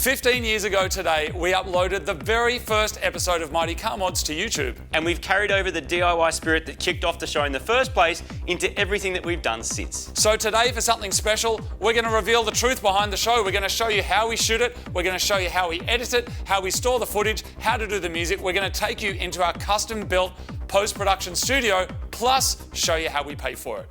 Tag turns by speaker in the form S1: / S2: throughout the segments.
S1: 15 years ago today, we uploaded the very first episode of Mighty Car Mods to YouTube.
S2: And we've carried over the DIY spirit that kicked off the show in the first place into everything that we've done since.
S1: So today, for something special, we're going to reveal the truth behind the show. We're going to show you how we shoot it. We're going to show you how we edit it, how we store the footage, how to do the music. We're going to take you into our custom-built post-production studio, plus show you how we pay for it.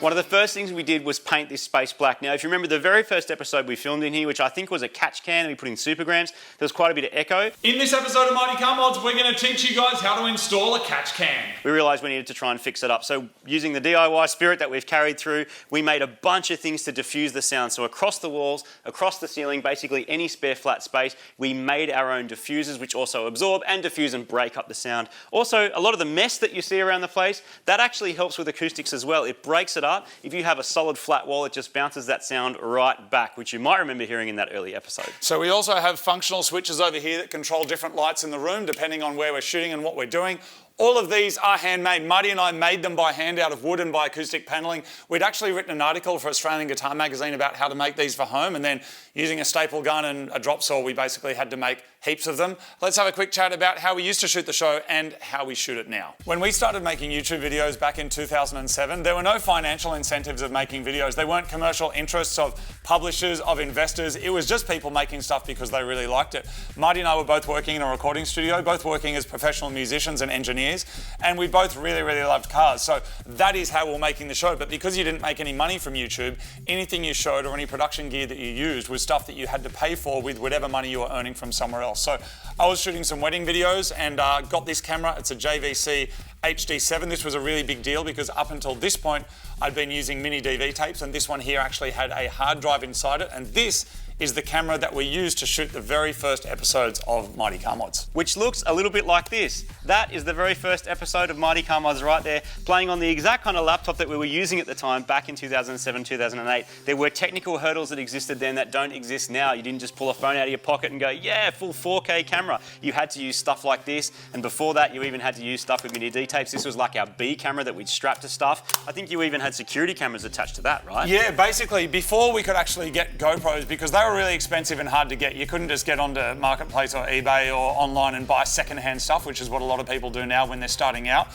S2: One of the first things we did was paint this space black. Now, if you remember the very first episode we filmed in here, which I think was a catch can and we put in supergrams, there was quite a bit of echo.
S1: In this episode of Mighty Car Mods, we're going to teach you guys how to install a catch can.
S2: We realised we needed to try and fix it up. So using the DIY spirit that we've carried through, we made a bunch of things to diffuse the sound. So across the walls, across the ceiling, basically any spare flat space, we made our own diffusers, which also absorb and diffuse and break up the sound. Also, a lot of the mess that you see around the place, that actually helps with acoustics as well. It breaks it up. If you have a solid flat wall, it just bounces that sound right back, which you might remember hearing in that early episode.
S1: So we also have functional switches over here that control different lights in the room depending on where we're shooting and what we're doing. All of these are handmade. Marty and I made them by hand out of wood and by acoustic paneling. We'd actually written an article for Australian Guitar Magazine about how to make these for home, and then using a staple gun and a drop saw, we basically had to make heaps of them. Let's have a quick chat about how we used to shoot the show and how we shoot it now. When we started making YouTube videos back in 2007, there were no financial incentives of making videos. They weren't commercial interests of publishers, of investors. It was just people making stuff because they really liked it. Marty and I were both working in a recording studio, both working as professional musicians and engineers, and we both really loved cars. So that is how we're making the show. But because you didn't make any money from YouTube, anything you showed or any production gear that you used was stuff that you had to pay for with whatever money you were earning from somewhere else. So I was shooting some wedding videos and got this camera. It's a JVC HD7. This was a really big deal because up until this point, I'd been using mini DV tapes, and this one here actually had a hard drive inside it. And this is the camera that we used to shoot the very first episodes of Mighty Car Mods.
S2: Which looks a little bit like this. That is the very first episode of Mighty Car Mods right there, playing on the exact kind of laptop that we were using at the time back in 2007, 2008. There were technical hurdles that existed then that don't exist now. You didn't just pull a phone out of your pocket and go, yeah, full 4K camera. You had to use stuff like this, and before that you even had to use stuff with mini D tapes. This was like our B camera that we'd strap to stuff. I think you even had security cameras attached to that, right?
S1: Yeah, basically before we could actually get GoPros, because they were really expensive and hard to get. You couldn't just get onto Marketplace or eBay or online and buy secondhand stuff, which is what a lot of people do now when they're starting out.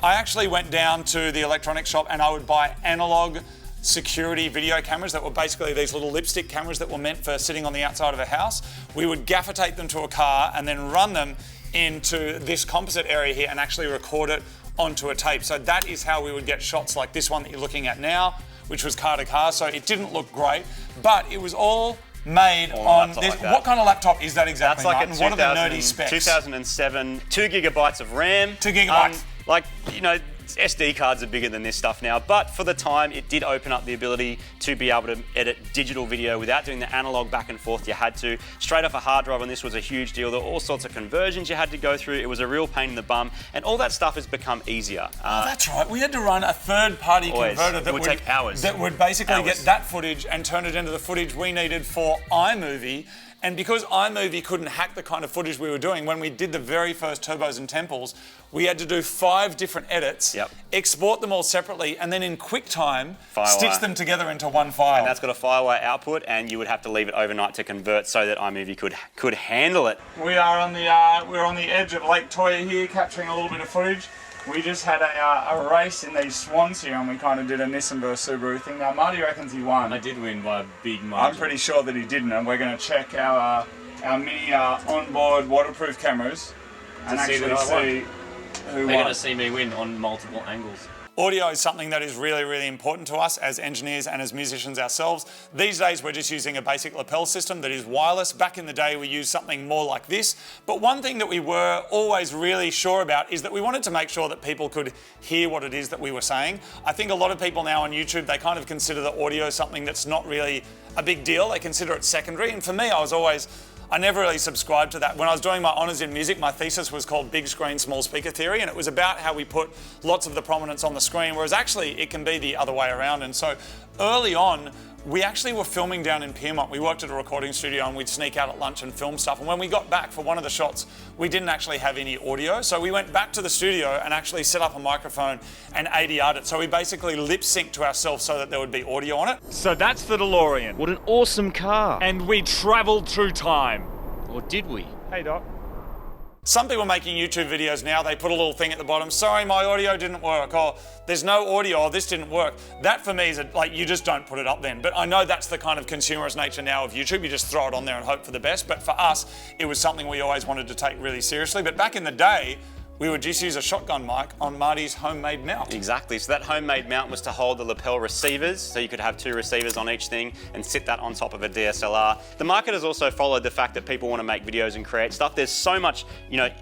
S1: I actually went down to the electronics shop and I would buy analog security video cameras that were basically these little lipstick cameras that were meant for sitting on the outside of a house. We would gaffer tape them to a car and then run them into this composite area here and actually record it onto a tape. So that is how we would get shots like this one that you're looking at now, which was car to car. So it didn't look great, but it was all made on this. Like what kind of laptop is that exactly?
S2: That's like
S1: Martin? What are the nerdy specs?
S2: 2007, 2 gigabytes of RAM.
S1: 2 gigabytes.
S2: Like, you know, SD cards are bigger than this stuff now, but for the time it did open up the ability to be able to edit digital video without doing the analog back and forth you had to. Straight off a hard drive on this was a huge deal. There were all sorts of conversions you had to go through. It was a real pain in the bum, and all that stuff has become easier.
S1: Oh, that's right. We had to run a third-party converter that
S2: would take hours.
S1: That would basically get that footage and turn it into the footage we needed for iMovie. And because iMovie couldn't hack the kind of footage we were doing, when we did the very first Turbos and Temples, we had to do 5 different edits, export them all separately, and then in QuickTime, stitch them together into one file.
S2: And that's got a FireWire output, and you would have to leave it overnight to convert so that iMovie could handle it.
S1: We are on the we're on the edge of Lake Toyah here, capturing a little bit of footage. We just had a race in these swans here, and we kind of did a Nissan versus Subaru thing. Now, Marty reckons he won.
S3: I did win by a big margin.
S1: I'm pretty sure that he didn't, and we're going to check our mini onboard waterproof cameras and actually see who won.
S3: They're going to see me win on multiple angles.
S1: Audio is something that is really important to us as engineers and as musicians ourselves. These days we're just using a basic lapel system that is wireless. Back in the day we used something more like this. But one thing that we were always really sure about is that we wanted to make sure that people could hear what it is that we were saying. I think a lot of people now on YouTube, they kind of consider the audio something that's not really a big deal. They consider it secondary. And for me, I never really subscribed to that. When I was doing my honours in music, my thesis was called Big Screen, Small Speaker Theory, and it was about how we put lots of the prominence on the screen, whereas actually it can be the other way around. And so early on, we actually were filming down in Piermont. We worked at a recording studio and we'd sneak out at lunch and film stuff. And when we got back for one of the shots, we didn't actually have any audio. So we went back to the studio and actually set up a microphone and ADR'd it. So we basically lip synced to ourselves so that there would be audio on it.
S4: So that's the DeLorean.
S3: What an awesome car.
S4: And we travelled through time.
S3: Or did we?
S4: Hey, Doc.
S1: Some people making YouTube videos now, they put a little thing at the bottom, sorry, my audio didn't work, or there's no audio, or this didn't work. That for me is like, you just don't put it up then. But I know that's the kind of consumerist nature now of YouTube. You just throw it on there and hope for the best. But for us, it was something we always wanted to take really seriously. But back in the day, we would just use a shotgun mic on Marty's homemade mount.
S2: Exactly, so that homemade mount was to hold the lapel receivers, so you could have 2 receivers on each thing and sit that on top of a DSLR. The market has also followed the fact that people want to make videos and create stuff. There's so much,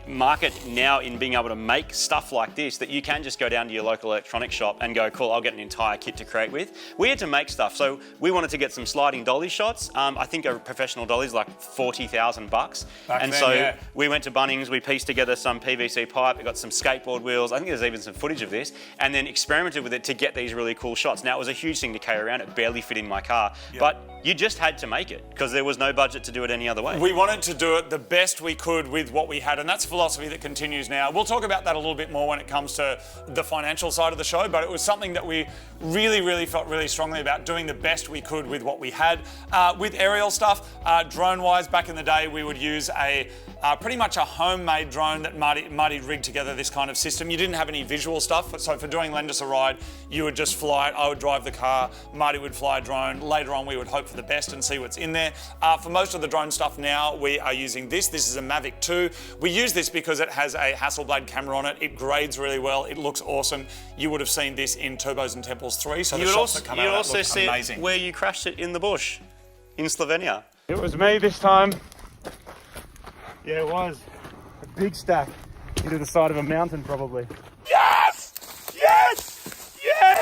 S2: market now in being able to make stuff like this that you can just go down to your local electronics shop and go, cool, I'll get an entire kit to create with. We had to make stuff, so we wanted to get some sliding dolly shots. I think a professional dolly is like $40,000.
S1: Back then,
S2: we went to Bunnings, we pieced together some PVC pipe, we got some skateboard wheels, I think there's even some footage of this, and then experimented with it to get these really cool shots. Now, it was a huge thing to carry around, it barely fit in my car, but you just had to make it because there was no budget to do it any other way.
S1: We wanted to do it the best we could with what we had, and that's a philosophy that continues now. We'll talk about that a little bit more when it comes to the financial side of the show, but it was something that we really felt really strongly about, doing the best we could with what we had. With aerial stuff, drone-wise, back in the day, we would use pretty much a homemade drone that Marty rigged together, this kind of system. You didn't have any visual stuff, so for doing Lend Us a Ride, you would just fly it, I would drive the car, Marty would fly a drone. Later on, we would hope for the best and see what's in there. For most of the drone stuff now, we are using this. This is a Mavic 2. We use this because it has a Hasselblad camera on it. It grades really well. It looks awesome. You would have seen this in Turbos and Temples 3, so the shots that come out of that look amazing.
S2: It where you crashed it in the bush in Slovenia.
S4: It was me this time. Yeah, it was. A big stack into the side of a mountain, probably. Yes! Yes! Yes!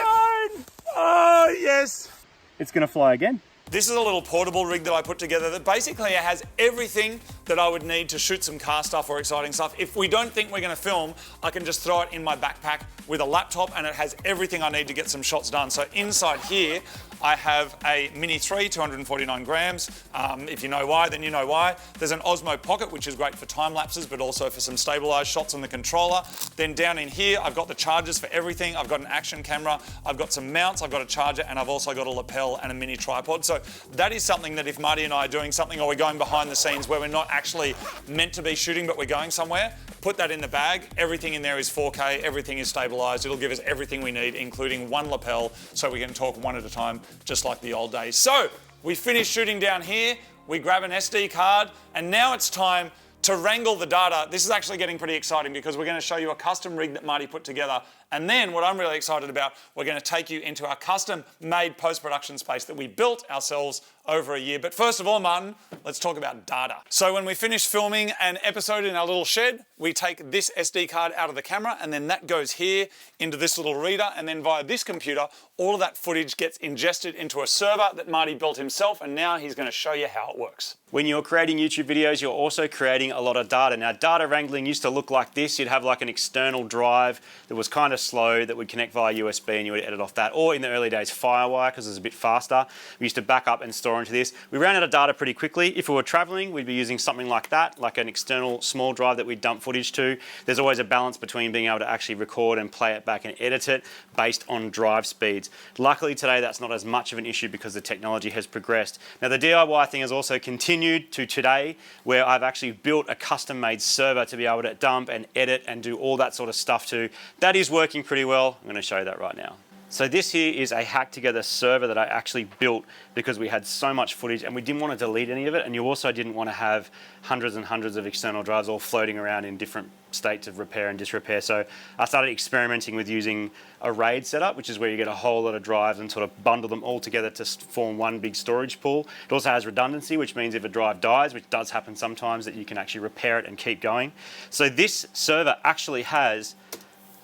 S4: Oh, yes! It's going to fly again.
S1: This is a little portable rig that I put together that basically has everything that I would need to shoot some car stuff or exciting stuff. If we don't think we're going to film, I can just throw it in my backpack with a laptop and it has everything I need to get some shots done. So inside here, I have a Mini 3, 249 grams. If you know why, then you know why. There's an Osmo Pocket, which is great for time lapses, but also for some stabilized shots on the controller. Then down in here, I've got the chargers for everything. I've got an action camera, I've got some mounts, I've got a charger, and I've also got a lapel and a mini tripod. So that is something that if Marty and I are doing something or we're going behind the scenes where we're not actually meant to be shooting, but we're going somewhere, put that in the bag. Everything in there is 4K, everything is stabilized. It'll give us everything we need, including one lapel, so we can talk one at a time, just like the old days. So we finished shooting down here, we grab an SD card, and now it's time to wrangle the data. This is actually getting pretty exciting because we're going to show you a custom rig that Marty put together. And then what I'm really excited about, we're going to take you into our custom-made post-production space that we built ourselves over a year. But first of all, Martin, let's talk about data. So when we finish filming an episode in our little shed, we take this SD card out of the camera and then that goes here into this little reader, and then via this computer, all of that footage gets ingested into a server that Marty built himself, and now he's going to show you how it works.
S2: When you're creating YouTube videos, you're also creating a lot of data. Now, data wrangling used to look like this. You'd have like an external drive that was kind of slow that would connect via USB and you would edit off that. Or in the early days, Firewire, because it was a bit faster. We used to back up and store into this. We ran out of data pretty quickly. If we were traveling, we'd be using something like that, like an external small drive that we'd dump footage to. There's always a balance between being able to actually record and play it back and edit it based on drive speeds. Luckily today, that's not as much of an issue because the technology has progressed. Now, the DIY thing has also continued to today, where I've actually built a custom-made server to be able to dump and edit and do all that sort of stuff to. That is working pretty well. I'm going to show you that right now. So this here is a hacked together server that I actually built because we had so much footage and we didn't want to delete any of it, and you also didn't want to have hundreds and hundreds of external drives all floating around in different states of repair and disrepair. So I started experimenting with using a RAID setup, which is where you get a whole lot of drives and sort of bundle them all together to form one big storage pool. It also has redundancy, which means if a drive dies, which does happen sometimes, that you can actually repair it and keep going. So this server actually has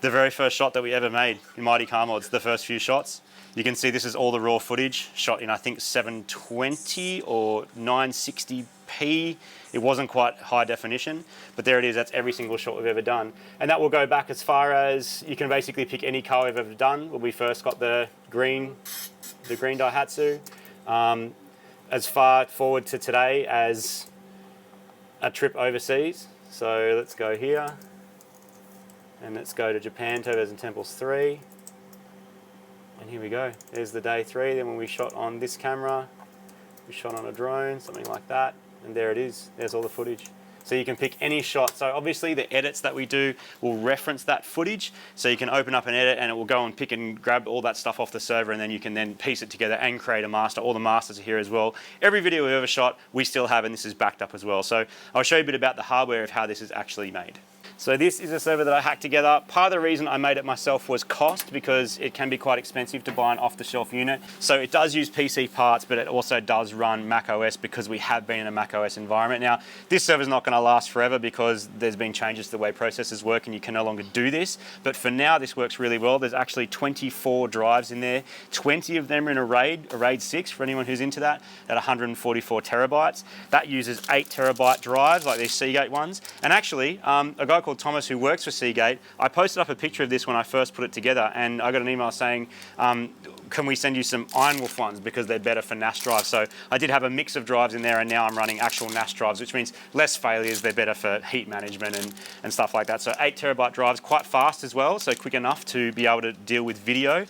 S2: the very first shot that we ever made in Mighty Car Mods, the first few shots. You can see this is all the raw footage shot in, I think, 720 or 960p. It wasn't quite high definition, but there it is. That's every single shot we've ever done. And that will go back as far as, you can basically pick any car we've ever done. When we first got the green Daihatsu. as far forward to today as a trip overseas. So let's go here, and let's go to Japan, Turbos and Temples 3. And here we go. There's the day 3. Then when we shot on this camera, we shot on a drone, something like that. And there it is. There's all the footage. So you can pick any shot. So obviously the edits that we do will reference that footage. So you can open up an edit and it will go and pick and grab all that stuff off the server, and then you can then piece it together and create a master. All the masters are here as well. Every video we've ever shot, we still have, and this is backed up as well. So I'll show you a bit about the hardware of how this is actually made. So this is a server that I hacked together. Part of the reason I made it myself was cost, because it can be quite expensive to buy an off-the-shelf unit. So it does use PC parts, but it also does run Mac OS because we have been in a Mac OS environment. Now, this server's not going to last forever because there's been changes to the way processors work and you can no longer do this. But for now, this works really well. There's actually 24 drives in there. 20 of them are in a RAID 6 for anyone who's into that, at 144 terabytes. That uses 8 terabyte drives like these Seagate ones. And actually, a guy called Thomas who works for Seagate, I posted up a picture of this when I first put it together, and I got an email saying, can we send you some Iron Wolf ones because they're better for NAS drives. So I did have a mix of drives in there, and now I'm running actual NAS drives, which means less failures. They're better for heat management and stuff like that. So 8 terabyte drives, quite fast as well, so quick enough to be able to deal with video.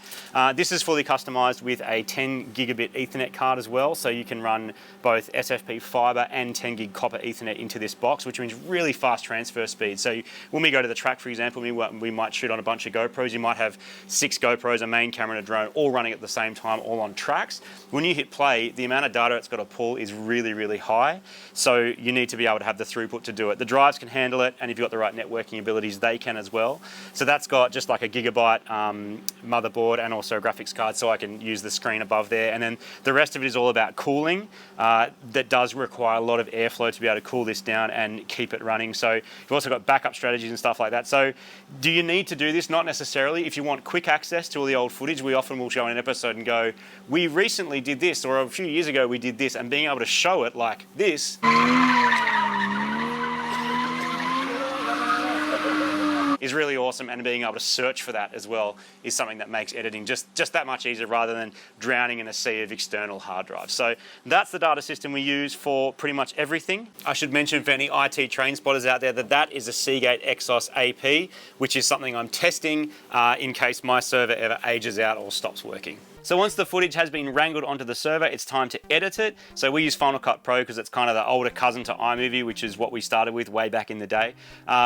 S2: This is fully customized with a 10 gigabit Ethernet card as well, so you can run both SFP fiber and 10 gig copper Ethernet into this box, which means really fast transfer speed. So when we go to the track, for example, we might shoot on a bunch of GoPros. You might have 6 GoPros, a main camera and a drone, all running at the same time, all on tracks. When you hit play, the amount of data it's got to pull is really, really high. So you need to be able to have the throughput to do it. The drives can handle it, and if you've got the right networking abilities, they can as well. So that's got just like a gigabyte motherboard and also a graphics card, so I can use the screen above there. And then the rest of it is all about cooling. That does require a lot of airflow to be able to cool this down and keep it running. So you've also got backup strategies and stuff like that. So do you need to do this? Not necessarily. If you want quick access to all the old footage, we often will show an episode and go, we recently did this, or a few years ago we did this, and being able to show it like this is really awesome, and being able to search for that as well is something that makes editing just that much easier rather than drowning in a sea of external hard drives. So that's the data system we use for pretty much everything. I should mention for any IT train spotters out there that is a Seagate Exos AP, which is something I'm testing in case my server ever ages out or stops working. So once the footage has been wrangled onto the server, it's time to edit it. So we use Final Cut Pro because it's kind of the older cousin to iMovie, which is what we started with way back in the day.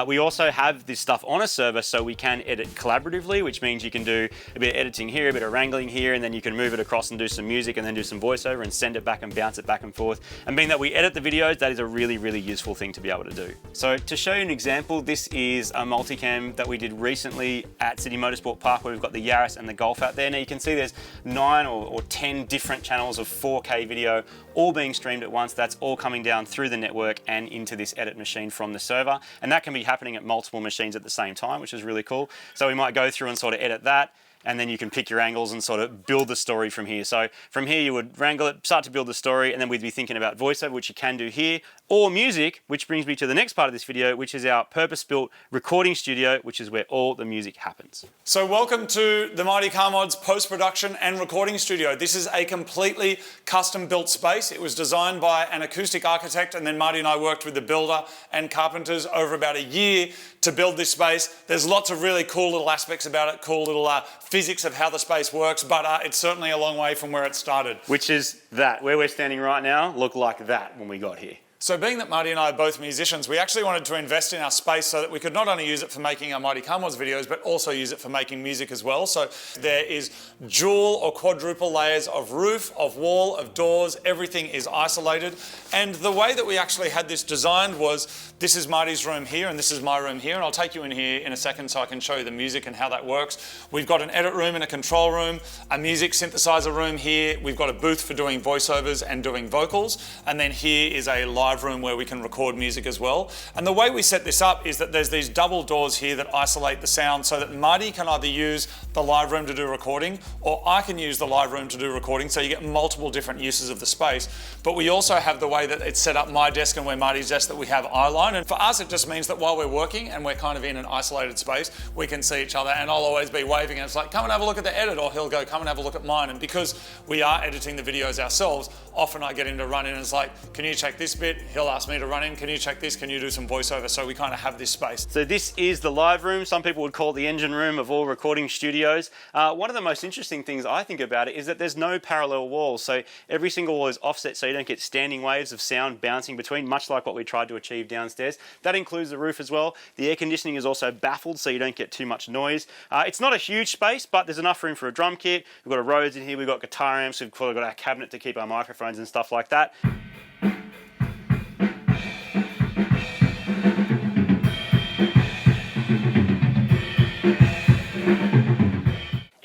S2: We also have this stuff on a server so we can edit collaboratively, which means you can do a bit of editing here, a bit of wrangling here, and then you can move it across and do some music and then do some voiceover and send it back and bounce it back and forth. And being that we edit the videos, that is a really, really useful thing to be able to do. So to show you an example, this is a multicam that we did recently at City Motorsport Park, where we've got the Yaris and the Golf out there. Now you can see there's 9 or 10 different channels of 4K video all being streamed at once. That's all coming down through the network and into this edit machine from the server, and that can be happening at multiple machines at the same time, which is really cool. So we might go through and sort of edit that, and then you can pick your angles and sort of build the story from here. So from here you would wrangle it, start to build the story, and then we'd be thinking about voiceover, which you can do here, or music, which brings me to the next part of this video, which is our purpose-built recording studio, which is where all the music happens.
S1: So welcome to the Mighty Car Mods post-production and recording studio. This is a completely custom-built space. It was designed by an acoustic architect, and then Marty and I worked with the builder and carpenters over about a year to build this space. There's lots of really cool little aspects about it, cool little physics of how the space works, but it's certainly a long way from where it started.
S2: Which is that. Where we're standing right now looked like that when we got here.
S1: So being that Marty and I are both musicians, we actually wanted to invest in our space so that we could not only use it for making our Mighty Car Mods videos, but also use it for making music as well. So there is dual or quadruple layers of roof, of wall, of doors. Everything is isolated. And the way that we actually had this designed was, this is Marty's room here and this is my room here. And I'll take you in here in a second so I can show you the music and how that works. We've got an edit room and a control room, a music synthesizer room here. We've got a booth for doing voiceovers and doing vocals. And then here is a live room where we can record music as well. And the way we set this up is that there's these double doors here that isolate the sound so that Marty can either use the live room to do recording, or I can use the live room to do recording, so you get multiple different uses of the space. But we also have the way that it's set up, my desk and where Marty's desk, that we have eye light. online. And for us, it just means that while we're working and we're kind of in an isolated space, we can see each other, and I'll always be waving and it's like, come and have a look at the edit, or he'll go, come and have a look at mine. And because we are editing the videos ourselves, often I get him to run in and it's like, can you check this bit? He'll ask me to run in, can you check this? Can you do some voiceover? So we kind of have this space.
S2: So this is the live room. Some people would call it the engine room of all recording studios. One of the most interesting things I think about it is that there's no parallel walls. So every single wall is offset so you don't get standing waves of sound bouncing between, much like what we tried to achieve downstairs. That includes the roof as well. The air conditioning is also baffled so you don't get too much noise. It's not a huge space, but there's enough room for a drum kit. We've got a Rhodes in here, we've got guitar amps, we've got our cabinet to keep our microphones and stuff like that.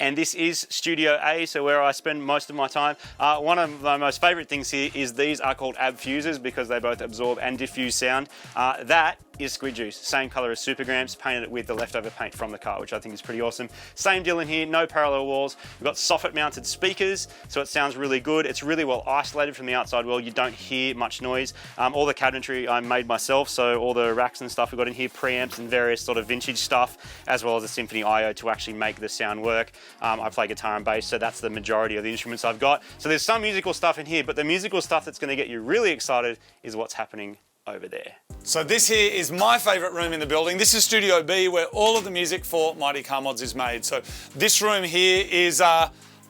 S2: And this is Studio A, so where I spend most of my time. One of my most favourite things here is these are called ab fuses because they both absorb and diffuse sound. That is Squid Juice, same colour as Supergramps, painted it with the leftover paint from the car, which I think is pretty awesome. Same deal in here, no parallel walls. We've got soffit mounted speakers, so it sounds really good. It's really well isolated from the outside world. You don't hear much noise. All the cabinetry I made myself, so all the racks and stuff we've got in here, preamps and various sort of vintage stuff, as well as a Symphony IO to actually make the sound work. I play guitar and bass, so that's the majority of the instruments I've got. So there's some musical stuff in here, but the musical stuff that's going to get you really excited is what's happening over there.
S1: So this here is my favourite room in the building. This is Studio B, where all of the music for Mighty Car Mods is made. So this room here is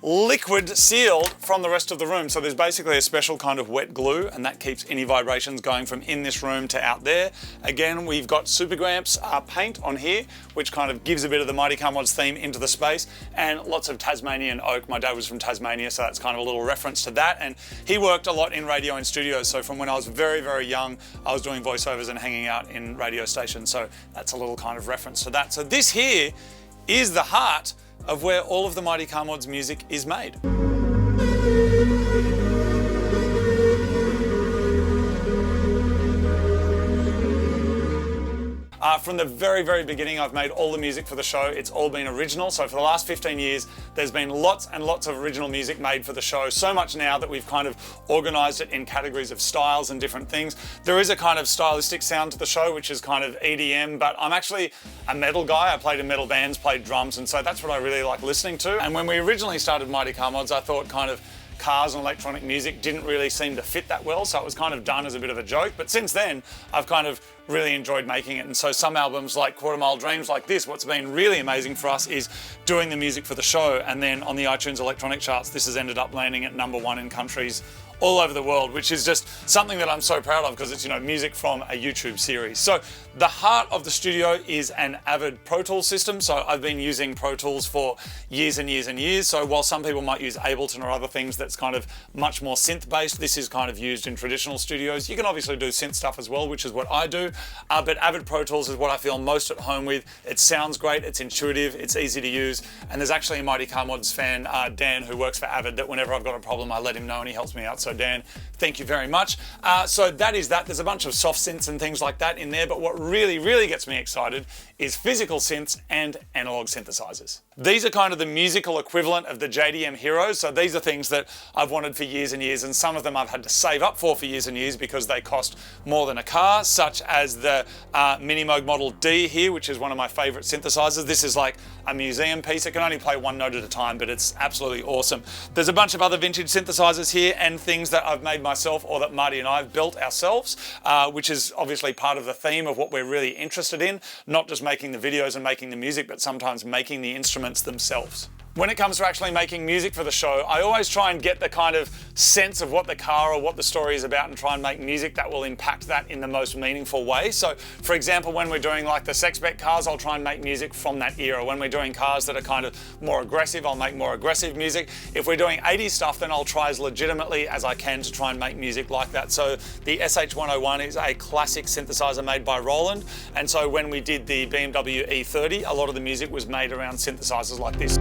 S1: liquid sealed from the rest of the room. So there's basically a special kind of wet glue, and that keeps any vibrations going from in this room to out there. Again, we've got Supergramps paint on here, which kind of gives a bit of the Mighty Car Mods theme into the space, and lots of Tasmanian oak. My dad was from Tasmania, so that's kind of a little reference to that. And he worked a lot in radio and studios. So from when I was very, very young, I was doing voiceovers and hanging out in radio stations. So that's a little kind of reference to that. So this here is the heart of where all of the Mighty Car Mods music is made. From the very, very beginning, I've made all the music for the show. It's all been original. So for the last 15 years, there's been lots and lots of original music made for the show. So much now that we've kind of organized it in categories of styles and different things. There is a kind of stylistic sound to the show, which is kind of EDM, but I'm actually a metal guy. I played in metal bands, played drums, and so that's what I really like listening to. And when we originally started Mighty Car Mods, I thought kind of cars and electronic music didn't really seem to fit that well, so it was kind of done as a bit of a joke. But since then, I've kind of really enjoyed making it. And so some albums like Quarter Mile Dreams like this, what's been really amazing for us is doing the music for the show, and then on the iTunes electronic charts, this has ended up landing at #1 in countries all over the world, which is just something that I'm so proud of because it's, you know, music from a YouTube series. So the heart of the studio is an Avid Pro Tools system. So I've been using Pro Tools for years and years and years. So while some people might use Ableton or other things that's kind of much more synth based, this is kind of used in traditional studios. You can obviously do synth stuff as well, which is what I do. But Avid Pro Tools is what I feel most at home with. It sounds great, it's intuitive, it's easy to use. And there's actually a Mighty Car Mods fan, Dan, who works for Avid, that whenever I've got a problem, I let him know and he helps me out. So Dan, thank you very much. So that is that. There's a bunch of soft synths and things like that in there, but what really, really gets me excited is physical synths and analog synthesizers. These are kind of the musical equivalent of the JDM Heroes. So these are things that I've wanted for years and years, and some of them I've had to save up for years and years because they cost more than a car, such as the Minimoog Model D here, which is one of my favorite synthesizers. This is like a museum piece. It can only play one note at a time, but it's absolutely awesome. There's a bunch of other vintage synthesizers here and things that I've made myself or that Marty and I have built ourselves, which is obviously part of the theme of what we're really interested in, not just making the videos and making the music, but sometimes making the instruments themselves. When it comes to actually making music for the show, I always try and get the kind of sense of what the car or what the story is about and try and make music that will impact that in the most meaningful way. So, for example, when we're doing like the sex bet cars, I'll try and make music from that era. When we're doing cars that are kind of more aggressive, I'll make more aggressive music. If we're doing 80s stuff, then I'll try as legitimately as I can to try and make music like that. So the SH101 is a classic synthesizer made by Roland. And so when we did the BMW E30, a lot of the music was made around synthesizers like this.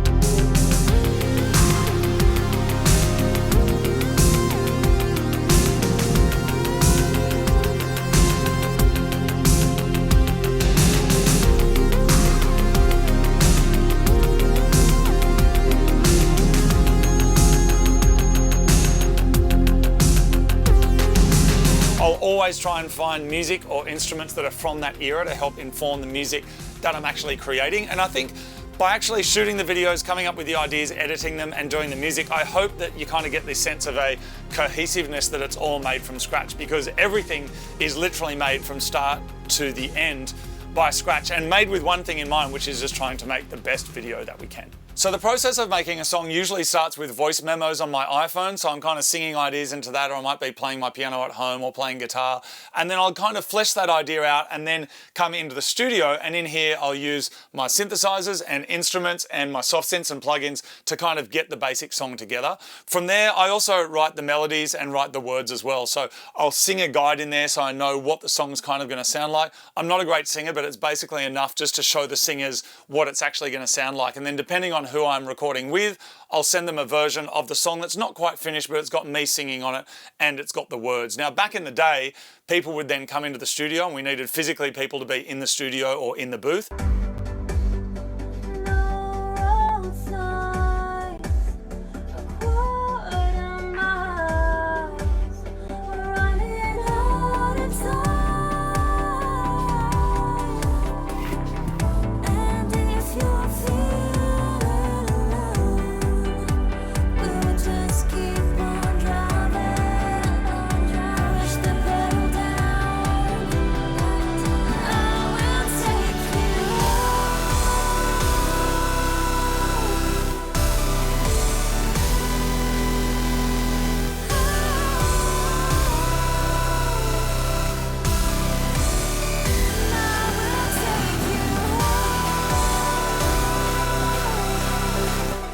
S1: always try and find music or instruments that are from that era to help inform the music that I'm actually creating. And I think by actually shooting the videos, coming up with the ideas, editing them and doing the music, I hope that you kind of get this sense of a cohesiveness that it's all made from scratch, because everything is literally made from start to the end by scratch and made with one thing in mind, which is just trying to make the best video that we can. So the process of making a song usually starts with voice memos on my iPhone, so I'm kind of singing ideas into that, or I might be playing my piano at home or playing guitar, and then I'll kind of flesh that idea out and then come into the studio, and in here I'll use my synthesizers and instruments and my soft synths and plugins to kind of get the basic song together. From there, I also write the melodies and write the words as well, so I'll sing a guide in there so I know what the song's kind of going to sound like. I'm not a great singer, but it's basically enough just to show the singers what it's actually going to sound like, and then depending on who I'm recording with, I'll send them a version of the song that's not quite finished, but it's got me singing on it and it's got the words. Now, back in the day, people would then come into the studio and we needed physically people to be in the studio or in the booth.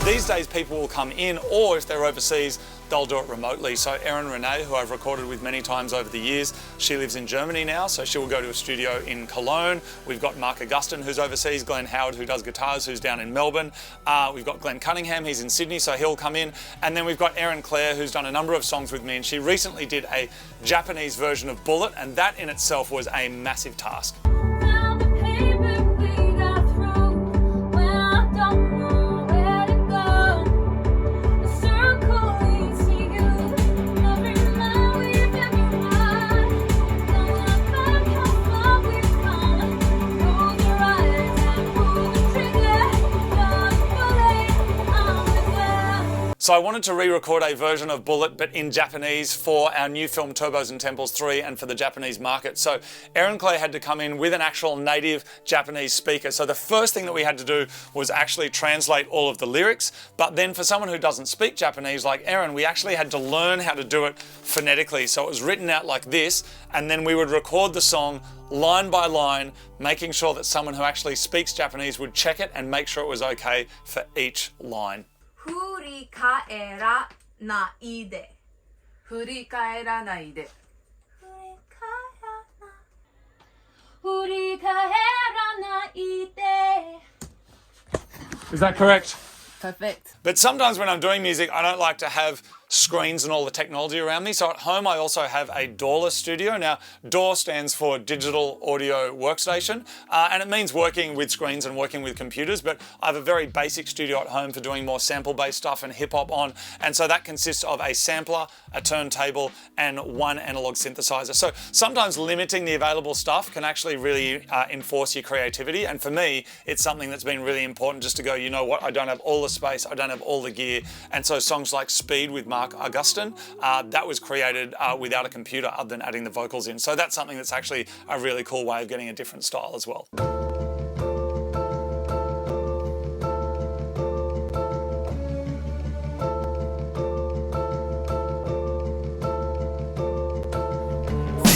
S1: These days people will come in, or if they're overseas, they'll do it remotely. So Erin Renee, who I've recorded with many times over the years, she lives in Germany now, so she will go to a studio in Cologne. We've got Mark Augustin, who's overseas, Glenn Howard, who does guitars, who's down in Melbourne. We've got Glenn Cunningham, he's in Sydney, so he'll come in. And then we've got Erin Clare, who's done a number of songs with me, and she recently did a Japanese version of Bullet, and that in itself was a massive task. So I wanted to re-record a version of Bullet, but in Japanese for our new film Turbos and Temples 3 and for the Japanese market. So Erin Clare had to come in with an actual native Japanese speaker. So the first thing that we had to do was actually translate all of the lyrics. But then for someone who doesn't speak Japanese like Erin, we actually had to learn how to do it phonetically. So it was written out like this, and then we would record the song line by line, making sure that someone who actually speaks Japanese would check it and make sure it was okay for each line.
S5: 振り返らないで振り返らないで振り返らないで
S1: Is that correct?
S5: Perfect.
S1: But sometimes when I'm doing music, I don't like to have screens and all the technology around me. So at home, I also have a DAW studio. Now, DAW stands for Digital Audio Workstation, and it means working with screens and working with computers, but I have a very basic studio at home for doing more sample-based stuff and hip-hop on, and so that consists of a sampler, a turntable, and one analog synthesizer. So sometimes limiting the available stuff can actually really enforce your creativity, and for me, it's something that's been really important just to go, you know what, I don't have all the space, I don't have all the gear, and so songs like Speed with Mark Augustin, that was created without a computer other than adding the vocals in. So that's something that's actually a really cool way of getting a different style as well.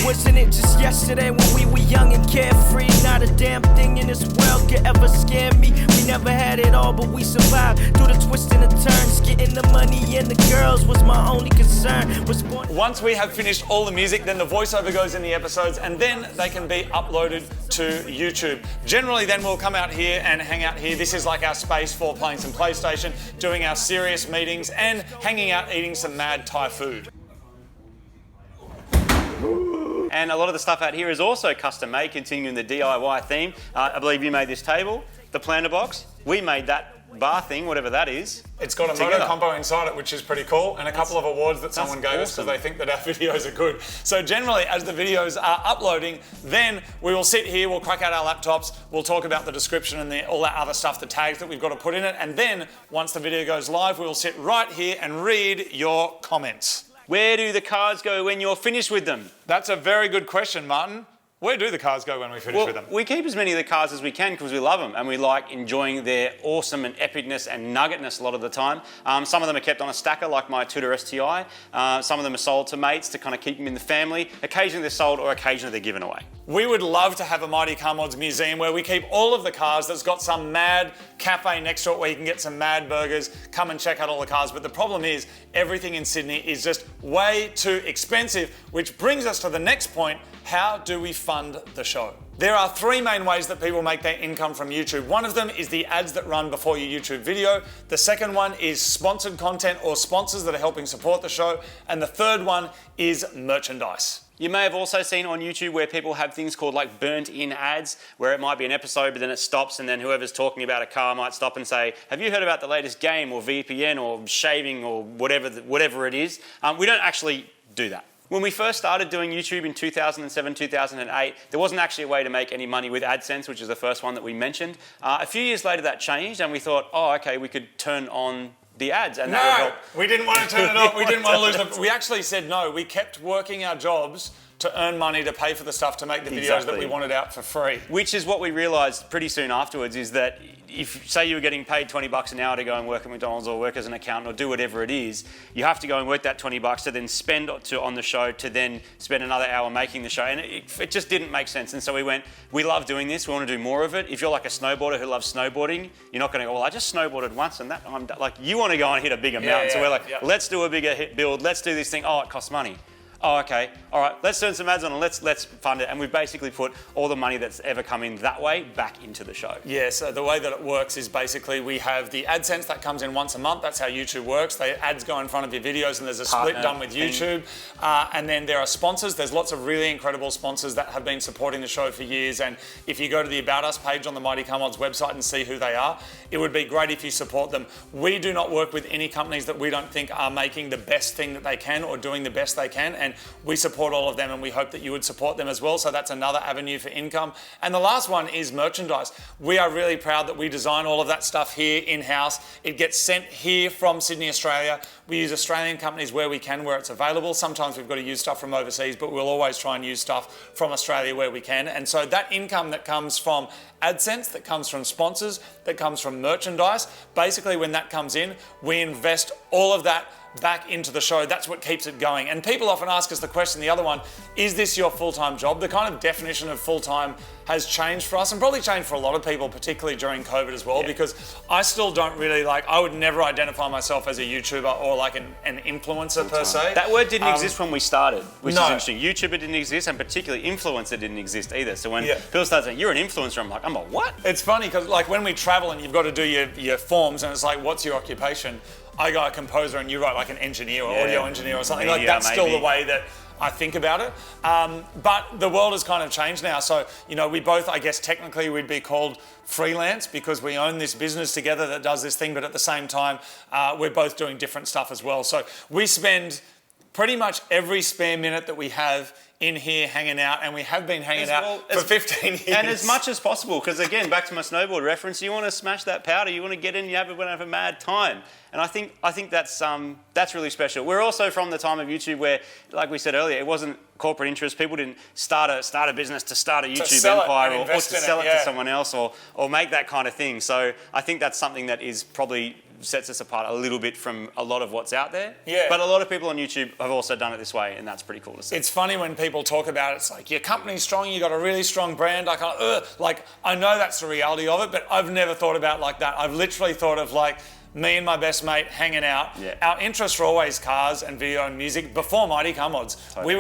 S6: Wasn't it just yesterday when we were young and carefree? Not a damn thing in this world could ever scare me. We never had it all, but we survived through the twists and the turns. Getting the money and the girls was my only concern. Was born.
S1: Once we have finished all the music, then the voiceover goes in the episodes, and then they can be uploaded to YouTube. Generally, then we'll come out here and hang out here. This is like our space for playing some PlayStation, doing our serious meetings, and hanging out eating some mad Thai food.
S2: And a lot of the stuff out here is also custom made, continuing the DIY theme. I believe you made this table, the planter box. We made that bar thing, whatever that is.
S1: It's got a
S2: together.
S1: moto compo inside it, which is pretty cool, and a couple of awards that someone gave us because
S2: awesome.
S1: they think that our videos are good. So generally, as the videos are uploading, then we will sit here, we'll crack out our laptops, we'll talk about the description and all that other stuff, the tags that we've got to put in it, and then once the video goes live, we will sit right here and read your comments.
S2: Where do the cards go when you're finished with them?
S1: That's a very good question, Martin. Where do the cars go when we finish with them?
S2: We keep as many of the cards as we can because we love them and we like enjoying their awesome and epicness and nuggetness a lot of the time. Some of them are kept on a stacker like my Tudor STI. Some of them are sold to mates to kind of keep them in the family. Occasionally they're sold or occasionally they're given away.
S1: We would love to have a Mighty Car Mods museum where we keep all of the cars that's got some mad cafe next to it where you can get some mad burgers, come and check out all the cars. But the problem is everything in Sydney is just way too expensive, which brings us to the next point. How do we fund the show? There are three main ways that people make their income from YouTube. One of them is the ads that run before your YouTube video. The second one is sponsored content or sponsors that are helping support the show. And the third one is merchandise.
S2: You may have also seen on YouTube where people have things called like burnt in ads, where it might be an episode, but then it stops and then whoever's talking about a car might stop and say, have you heard about the latest game or VPN or shaving or whatever it is? We don't actually do that. When we first started doing YouTube in 2007, 2008, there wasn't actually a way to make any money with AdSense, which is the first one that we mentioned. A few years later that changed and we thought, oh, okay, we could turn on the ads and that would help.
S1: We didn't want to turn it off. We didn't want to lose them. We actually said no. We kept working our jobs to earn money to pay for the stuff to make the videos that we wanted out for free.
S2: Which is what we realised pretty soon afterwards is that if, say you were getting paid $20 an hour to go and work at McDonald's or work as an accountant or do whatever it is, you have to go and work that $20 to then spend on the show to then spend another hour making the show. And it just didn't make sense. And so we went, we love doing this, we want to do more of it. If you're like a snowboarder who loves snowboarding, you're not going to go, well, I just snowboarded once and that, I'm done. Like, you want to go and hit a bigger mountain. So we're like, let's do a bigger hit build, let's do this thing. Oh, it costs money. Oh, okay. All right, let's turn some ads on and let's fund it. And we've basically put all the money that's ever come in that way back into the show.
S1: Yeah, so the way that it works is basically we have the AdSense that comes in once a month. That's how YouTube works. The ads go in front of your videos and there's a split done with YouTube. And then there are sponsors. There's lots of really incredible sponsors that have been supporting the show for years. And if you go to the About Us page on the Mighty Car Mods website and see who they are, it would be great if you support them. We do not work with any companies that we don't think are making the best thing that they can or doing the best they can. And we support all of them and we hope that you would support them as well. So that's another avenue for income. And the last one is merchandise. We are really proud that we design all of that stuff here in-house. It gets sent here from Sydney, Australia. We use Australian companies where we can, where it's available. Sometimes we've got to use stuff from overseas, but we'll always try and use stuff from Australia where we can. And so that income that comes from AdSense, that comes from sponsors, that comes from merchandise, basically when that comes in, we invest all of that back into the show. That's what keeps it going. And people often ask us the question, the other one, is this your full-time job? The kind of definition of full-time has changed for us and probably changed for a lot of people, particularly during COVID as well, because I still don't really I would never identify myself as a YouTuber or like an influencer per se.
S2: That word didn't exist when we started, which is interesting. YouTuber didn't exist and particularly influencer didn't exist either. So when people start saying, you're an influencer, I'm like, I'm a what?
S1: It's funny because like when we travel and you've got to do your forms and it's like, what's your occupation? I go a composer and you write like an engineer or audio engineer or something.
S2: Media,
S1: like that's still the way that I think about it. But the world has kind of changed now. So, you know, we both, I guess technically we'd be called freelance because we own this business together that does this thing, but at the same time, we're both doing different stuff as well. So we spend pretty much every spare minute that we have in here hanging out, and we have been hanging out for 15 years.
S2: And as much as possible, because again, back to my snowboard reference, you want to smash that powder, you want to get in, you have a mad time. And I think that's really special. We're also from the time of YouTube where, like we said earlier, it wasn't corporate interest. People didn't start a business to start a YouTube empire or to sell it to someone else or make that kind of thing. So I think that's something that is probably sets us apart a little bit from a lot of what's out there.
S1: Yeah.
S2: But a lot of people on YouTube have also done it this way, and that's pretty cool to see.
S1: It's funny when people talk about it, it's like, your company's strong, you got a really strong brand. I know that's the reality of it, but I've never thought about it like that. I've literally thought of like, me and my best mate hanging out.
S2: Yeah.
S1: Our interests were always cars and video and music before Mighty Car Mods.
S2: Totally.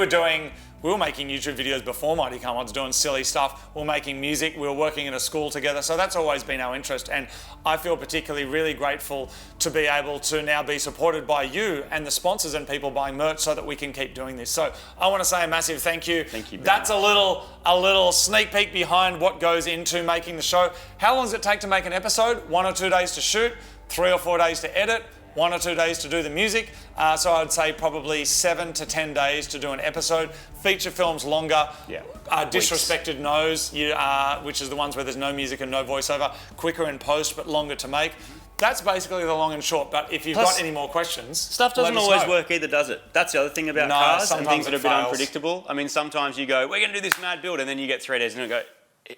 S1: We were making YouTube videos before Mighty Car Mods, doing silly stuff. We were making music. We were working in a school together. So that's always been our interest. And I feel particularly really grateful to be able to now be supported by you and the sponsors and people buying merch so that we can keep doing this. So I want to say a massive thank you.
S2: Thank you very
S1: That's a little sneak peek behind what goes into making the show. How long does it take to make an episode? 1 or 2 days to shoot, 3 or 4 days to edit, 1 or 2 days to do the music. So I'd say probably 7 to 10 days to do an episode. Feature films longer.
S2: Yeah.
S1: Disrespected Knows, which is the ones where there's no music and no voiceover. Quicker in post, but longer to make. That's basically the long and short. But if you've
S2: Plus,
S1: got any more questions,
S2: stuff doesn't
S1: let us
S2: always
S1: know.
S2: work either, does it? That's the other thing about
S1: No,
S2: cars and
S1: sometimes
S2: things that are
S1: it
S2: a bit
S1: fails.
S2: unpredictable. I mean, sometimes you go, we're going to do this mad build, and then you get 3 days and you go,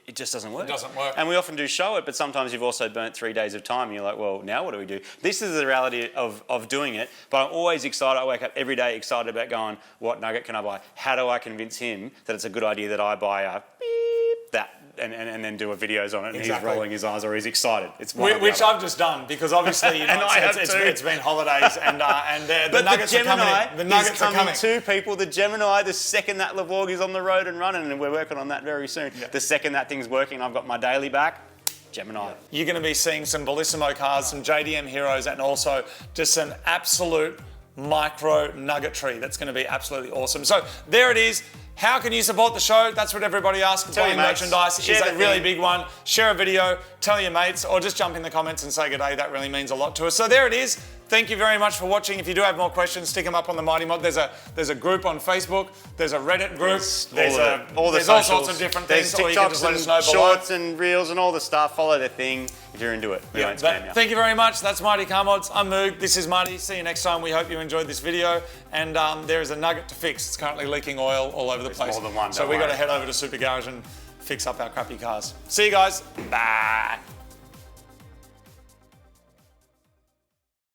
S2: it just doesn't work.
S1: It doesn't work.
S2: And we often do show it, but sometimes you've also burnt 3 days of time and you're like, well, now what do we do? This is the reality of doing it, but I'm always excited. I wake up every day excited about going, what nugget can I buy? How do I convince him that it's a good idea that I buy a beep, that, and then do a videos on it, and
S1: Exactly.
S2: he's rolling his eyes or he's excited. It's one or the
S1: Which
S2: other.
S1: I've just done because obviously you know,
S2: And I have
S1: it's
S2: too.
S1: been holidays and the
S2: But
S1: nuggets
S2: the
S1: are
S2: Gemini
S1: coming in. The nuggets
S2: is
S1: are
S2: coming
S1: coming.
S2: to people. The Gemini, the second that Levorg is on the road and running, and we're working on that very soon.
S1: Yeah.
S2: The second that thing's working, I've got my daily back. Gemini.
S1: You're going to be seeing some Bellissimo cars, some JDM heroes, and also just an absolute micro nuggetry that's going to be absolutely awesome. So there it is. How can you support the show? That's what everybody asks.
S2: Tell
S1: Buying
S2: your mates.
S1: merchandise
S2: Share
S1: is a
S2: the
S1: really
S2: thing.
S1: big one. Share a video, tell your mates, or just jump in the comments and say good day. That really means a lot to us. So there it is. Thank you very much for watching. If you do have more questions, stick them up on the Mighty Mod. There's a group on Facebook. There's a Reddit group. There's all
S2: socials.
S1: sorts of different
S2: There's
S1: things. Or you can just
S2: TikToks
S1: let
S2: and
S1: us know below.
S2: shorts and reels and all the stuff. Follow their thing if you're into it. We won't spam you.
S1: Thank you very much. That's Mighty Car Mods. I'm Moog. This is Marty. See you next time. We hope you enjoyed this video. And there is a nugget to fix. It's currently leaking oil all over the place.
S2: more than one,
S1: So
S2: don't
S1: we've got to
S2: worry.
S1: head over to Super Garage and fix up our crappy cars. See you guys. Bye.